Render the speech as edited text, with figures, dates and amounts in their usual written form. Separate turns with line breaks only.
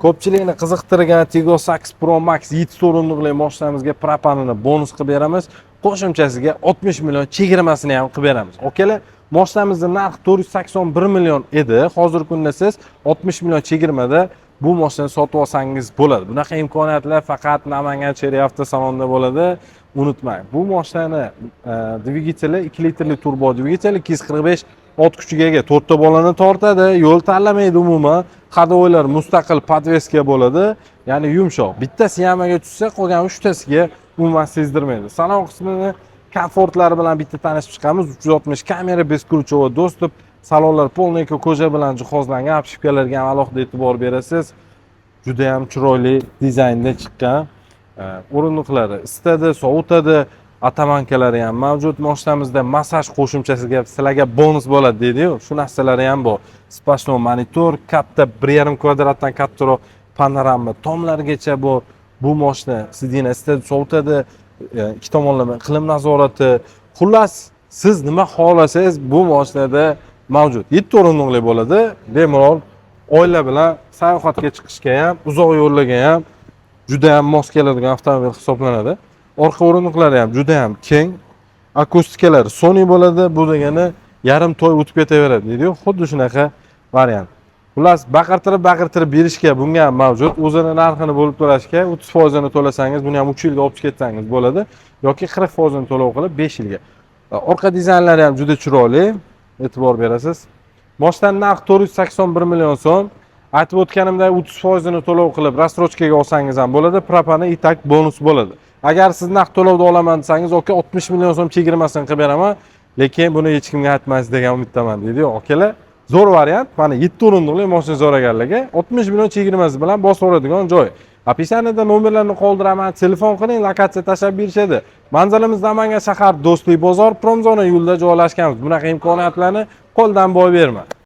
Ko'pchilikni qiziqtirgan Tiggo 8 Pro Max 7 o'rindiqli mashinamizga propanini bonus qilib beramiz. Qo'shimchasiga 60 million chegirmasini ham qilib beramiz. Okalar, mashinamizning narxi 481 million edi. Hozirgi kunda siz 60 million chegirmada bu mashinani sotib olsangiz bo'ladi. Bunaqa imkoniyatlar faqat Namangan Cherry avtosalonida bo'ladi. Unutmang, bu mashinani dvigateli 2 litrli turbo dvigatel, 245 ot kuchiga ega, 4 ta bolani tortadi, yo'l tanlamaydi umuman. Hadovoylar mustaqil podveska bo'ladi, ya'ni yumshoq. Bittasi yamaga tushsa, qolgan 3 tasiga umuman sezdirmaydi. Salon qismini komfortlari bilan bitta tanishib chiqamiz. 360 kamera, beskruchovoy dostуп, salonlar polniy koja bilan jihozlangan, apshipkalarga ham alohida e'tibor berasiz. Juda ham chiroyli dizaynda chiqqan. O'rindiqlari isitadi, sovutadi, atamankalari ham mavjud. Mashinamizda massaj qo'shimchasiga sizlarga bonus bo'ladi deydi-yu, shu narsalari ham bor. Spashno monitor, katta 1,5 kvadratdan kattaroq panorama tomlargacha bor. Bu mashina sizni isitadi, sovutadi, ikki tomonlama iqlim nazorati. Xullas, siz nima xohlasangiz bu mashinada mavjud. 7 o'rindiqli bo'ladi. Bemalol oila bilan sayohatga chiqishga ham, uzoq yo'llarga ham juda ham mos keladigan avtomobil hisoblanadi. Orqa o'rindiqlari ham juda ham keng. Akustikalari Sony bo'ladi. Bu degani yarim to'y o'tib ketaveradi deydi-yu. Xuddi shunaqa variant. Xullas, baqirtirib berishga bunga ham mavjud. O'zini narxini bo'lib to'lashga 30% ni to'lasangiz, buni ham 3 yilga olib ketsangiz bo'ladi yoki 40% ni to'lov qilib 5 yilga. Orqa dizaynlari ham juda chiroyli. E'tibor berasiz. Mashinaning narxi 481 million so'm. Aytib o'tganimdek 30% ni to'lov qilib rassrochkaga olsangiz ham bo'ladi, propani itak bonus bo'ladi. Agar siz naqd to'lovda olaman desangiz, oka 60 million so'm chegirmasini qilib beraman, lekin buni hech kimga aytmaysiz degan umiddaman deydi-yu. Okalar, zo'r variant. Mana 7 o'rindiqli mashina zo'raganlarga 60 million chegirmasi bilan bosib oladigan joy. Opisaniyada nomerlarni qoldiraman, telefon qiling, lokatsiya tashlab berishadi. Manzilimiz Namangan shahar Do'stlik bozor, Promzona yo'lida joylashganmiz. Bunaqa imkoniyatlarni qo'ldan boy berma.